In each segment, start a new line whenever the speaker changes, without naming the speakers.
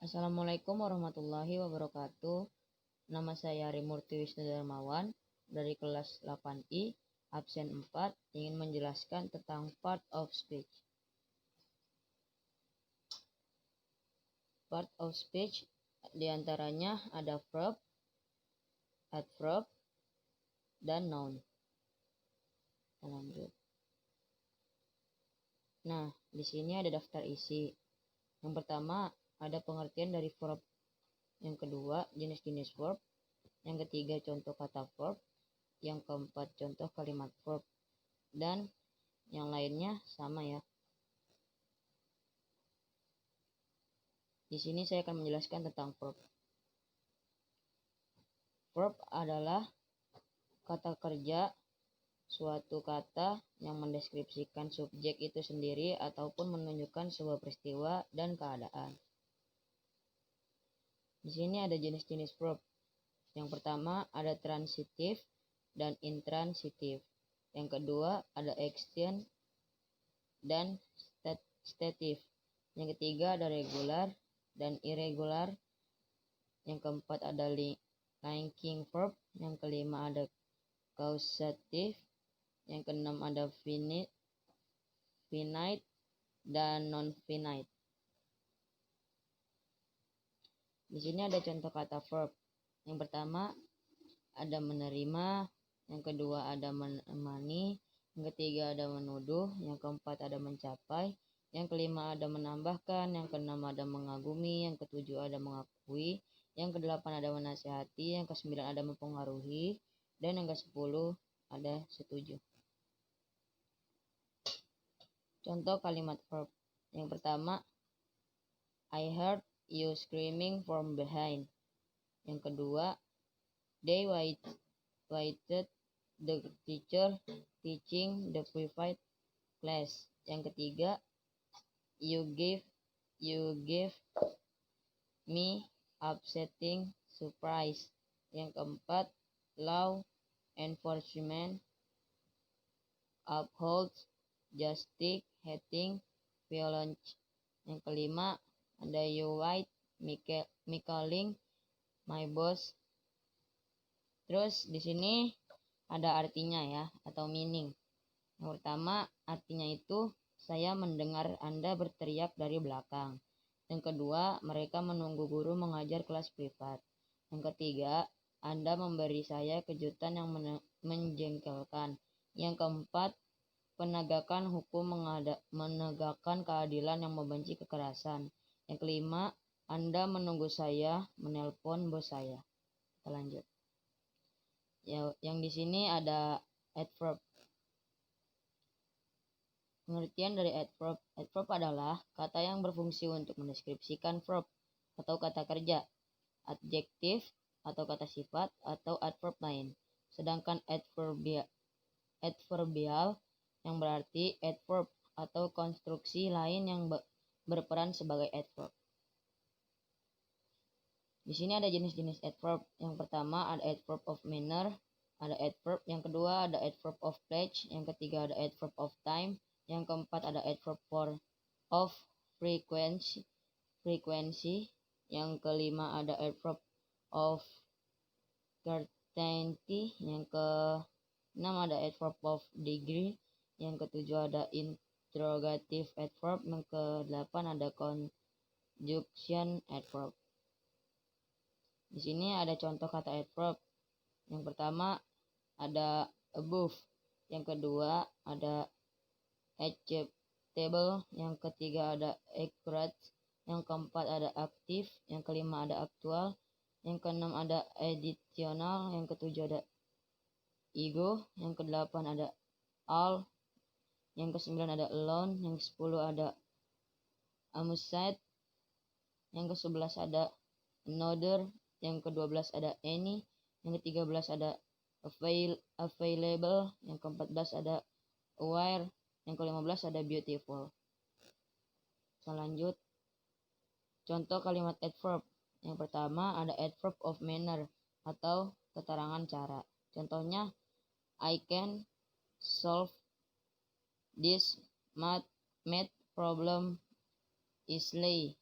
Assalamualaikum warahmatullahi wabarakatuh. Nama saya Rimurti Wisnu Darmawan dari kelas 8I, absen 4, ingin menjelaskan tentang part of speech. Part of speech diantaranya ada verb, adverb, dan noun. Lanjut. Nah, di sini ada daftar isi. Yang pertama ada pengertian dari verb. Yang kedua, jenis-jenis verb. Yang ketiga, contoh kata verb. Yang keempat, contoh kalimat verb. Dan yang lainnya sama ya. Di sini saya akan menjelaskan tentang verb. Verb adalah kata kerja, suatu kata yang mendeskripsikan subjek itu sendiri ataupun menunjukkan sebuah peristiwa dan keadaan. Di sini ada jenis-jenis verb. Yang pertama ada transitif dan intransitif. Yang kedua ada action dan statif. Yang ketiga ada regular dan irregular. Yang keempat ada linking verb. Yang kelima ada causative. Yang keenam ada finite dan non-finite. Di sini ada contoh kata verb. Yang pertama ada menerima, yang kedua ada menemani, yang ketiga ada menuduh, yang keempat ada mencapai, yang kelima ada menambahkan, yang keenam ada mengagumi, yang ketujuh ada mengakui, yang kedelapan ada menasihati, yang kesembilan ada mempengaruhi, dan yang kesepuluh ada setuju. Contoh kalimat verb. Yang pertama, I heard you screaming from behind. Yang kedua, they waited the teacher teaching the private class. Yang ketiga, you gave me upsetting surprise. Yang keempat, law enforcement upholds justice hating violence. Yang kelima, ada you white me calling my boss. Terus di sini ada artinya ya atau meaning. Yang pertama artinya itu saya mendengar Anda berteriak dari belakang. Yang kedua, mereka menunggu guru mengajar kelas privat. Yang ketiga, Anda memberi saya kejutan yang menjengkelkan. Yang keempat, penegakan hukum menegakkan keadilan yang membenci kekerasan. Yang kelima, Anda menunggu saya menelpon bos saya. Kita lanjut. Yang di sini ada adverb. Pengertian dari adverb. Adverb adalah kata yang berfungsi untuk mendeskripsikan verb atau kata kerja, adjektif atau kata sifat atau adverb lain. Sedangkan adverbial yang berarti adverb atau konstruksi lain yang berperan sebagai adverb. Di sini ada jenis-jenis adverb. Yang pertama ada adverb of manner, ada adverb. Yang kedua ada adverb of place. Yang ketiga ada adverb of time. Yang keempat ada adverb of frequency. Yang kelima ada adverb of certainty. Yang keenam ada adverb of degree. Yang ketujuh ada interrogative adverb. Yang kedelapan ada conjunction adverb. Di sini ada contoh kata adverb. Yang pertama ada above. Yang kedua ada acceptable. Yang ketiga ada accurate. Yang keempat ada active. Yang kelima ada actual. Yang keenam ada additional. Yang ketujuh ada ego. Yang kedelapan ada all. Yang kesembilan ada alone. Yang kesepuluh ada amused. Yang kesebelas ada another. Yang ke-12 ada any. Yang ke-13 ada available. Yang ke-14 ada aware. Yang ke-15 ada beautiful. Selanjut, contoh kalimat adverb. Yang pertama ada adverb of manner atau keterangan cara. Contohnya, I can solve this math problem easily.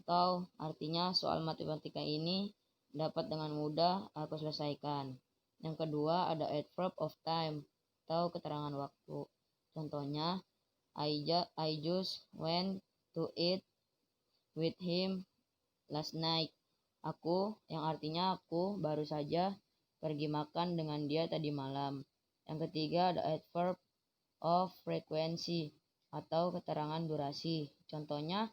atau artinya soal matematika ini dapat dengan mudah aku selesaikan. Yang kedua ada adverb of time atau keterangan waktu. Contohnya, I just went to eat with him last night. Aku, yang artinya aku baru saja pergi makan dengan dia tadi malam. Yang ketiga ada adverb of frequency atau keterangan durasi. Contohnya,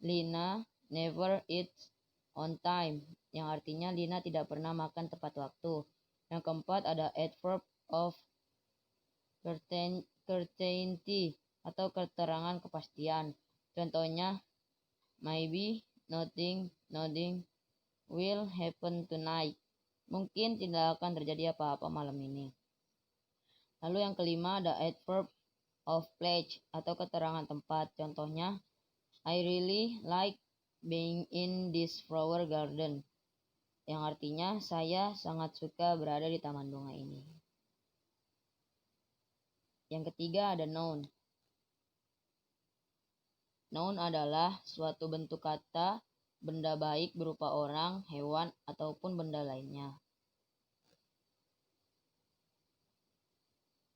Lina never eats on time, yang artinya Lina tidak pernah makan tepat waktu. Yang keempat ada adverb of certainty atau keterangan kepastian. Contohnya, maybe nothing will happen tonight. Mungkin tidak akan terjadi apa-apa malam ini. Lalu yang kelima ada adverb of place atau keterangan tempat. Contohnya, I really like being in this flower garden, yang artinya saya sangat suka berada di taman bunga ini. Yang ketiga ada noun. Noun adalah suatu bentuk kata benda baik berupa orang, hewan, ataupun benda lainnya.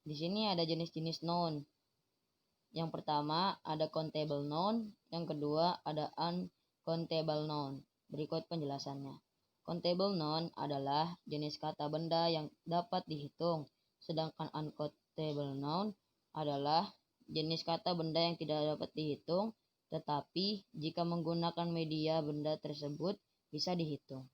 Di sini ada jenis-jenis noun. Yang pertama ada countable noun, yang kedua ada uncountable noun. Berikut penjelasannya. Countable noun adalah jenis kata benda yang dapat dihitung, sedangkan uncountable noun adalah jenis kata benda yang tidak dapat dihitung, tetapi jika menggunakan media benda tersebut bisa dihitung.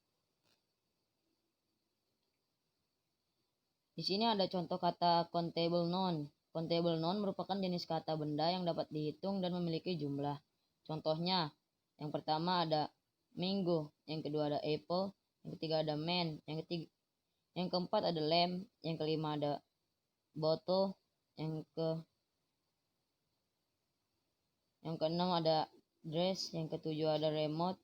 Di sini ada contoh kata countable noun. Countable noun merupakan jenis kata benda yang dapat dihitung dan memiliki jumlah. Contohnya, yang pertama ada mango, yang kedua ada apple, yang ketiga ada man, yang keempat ada lamb, yang kelima ada bottle, yang keenam ada dress, yang ketujuh ada remote,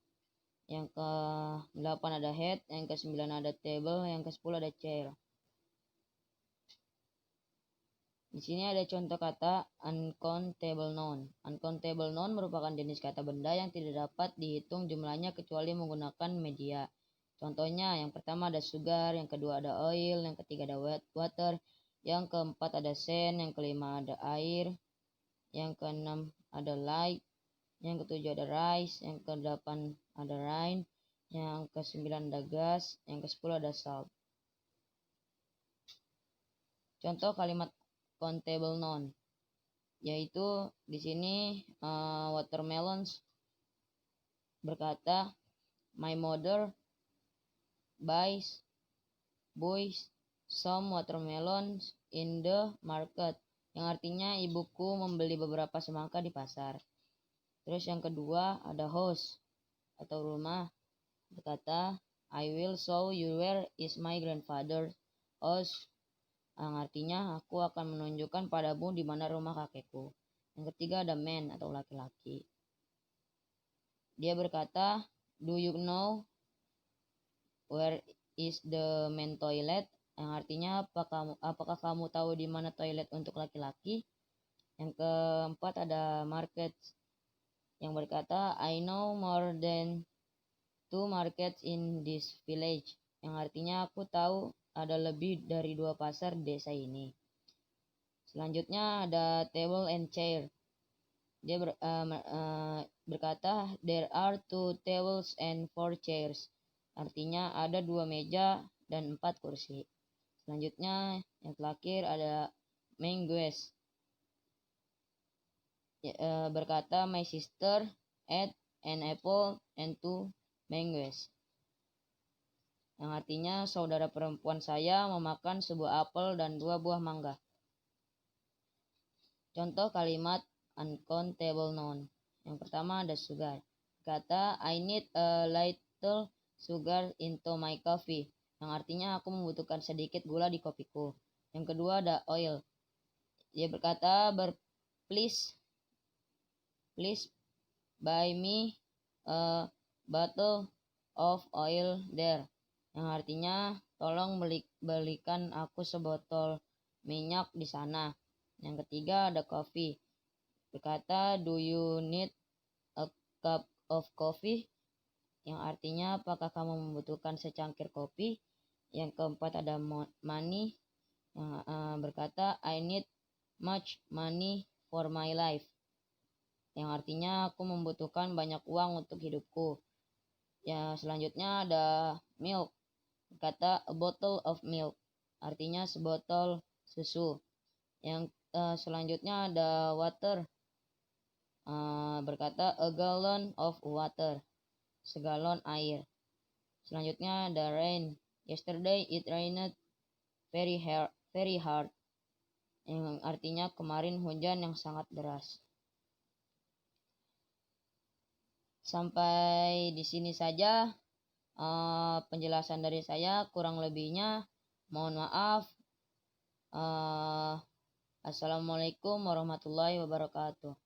yang ke-8 ada head, yang ke-9 ada table, yang ke-10 ada chair. Di sini ada contoh kata uncountable noun. Uncountable noun merupakan jenis kata benda yang tidak dapat dihitung jumlahnya kecuali menggunakan media. Contohnya, yang pertama ada sugar, yang kedua ada oil, yang ketiga ada water, yang keempat ada sand, yang kelima ada air, yang keenam ada light, yang ketujuh ada rice, yang ke-8 ada rain, yang ke-9 ada gas, yang ke-10 ada salt. Contoh kalimat countable noun, yaitu di sini watermelons berkata, my mother buys some watermelons in the market, yang artinya ibuku membeli beberapa semangka di pasar. Terus yang kedua ada house atau rumah berkata, I will show you where is my grandfather's house, yang artinya aku akan menunjukkan padamu di mana rumah kakekku. Yang ketiga ada man atau laki-laki. Dia berkata, do you know where is the man toilet? Yang artinya apakah kamu tahu di mana toilet untuk laki-laki? Yang keempat ada market, yang berkata, I know more than 2 markets in this village, yang artinya aku tahu ada lebih dari 2 pasar di desa ini. Selanjutnya ada table and chair. Dia berkata, there are 2 tables and 4 chairs. Artinya ada 2 meja dan 4 kursi. Selanjutnya yang terakhir ada mangoes. Berkata, my sister ate an apple and 2 mangoes, yang artinya saudara perempuan saya memakan sebuah apel dan 2 buah mangga. Contoh kalimat uncountable noun. Yang pertama ada sugar. Kata, I need a little sugar into my coffee, yang artinya aku membutuhkan sedikit gula di kopiku. Yang kedua ada oil. Dia berkata, please buy me a bottle of oil there, yang artinya tolong belikan aku sebotol minyak di sana. Yang ketiga ada coffee. Berkata, do you need a cup of coffee, yang artinya apakah kamu membutuhkan secangkir kopi. Yang keempat ada money, yang berkata I need much money for my life, yang artinya aku membutuhkan banyak uang untuk hidupku. Ya, selanjutnya ada milk, berkata a bottle of milk, artinya sebotol susu. Yang selanjutnya ada water, berkata a gallon of water, segalon air. Selanjutnya ada rain, yesterday it rained very hard, yang artinya kemarin hujan yang sangat deras. Sampai di sini saja penjelasan dari saya, kurang lebihnya mohon maaf. Assalamualaikum warahmatullahi wabarakatuh.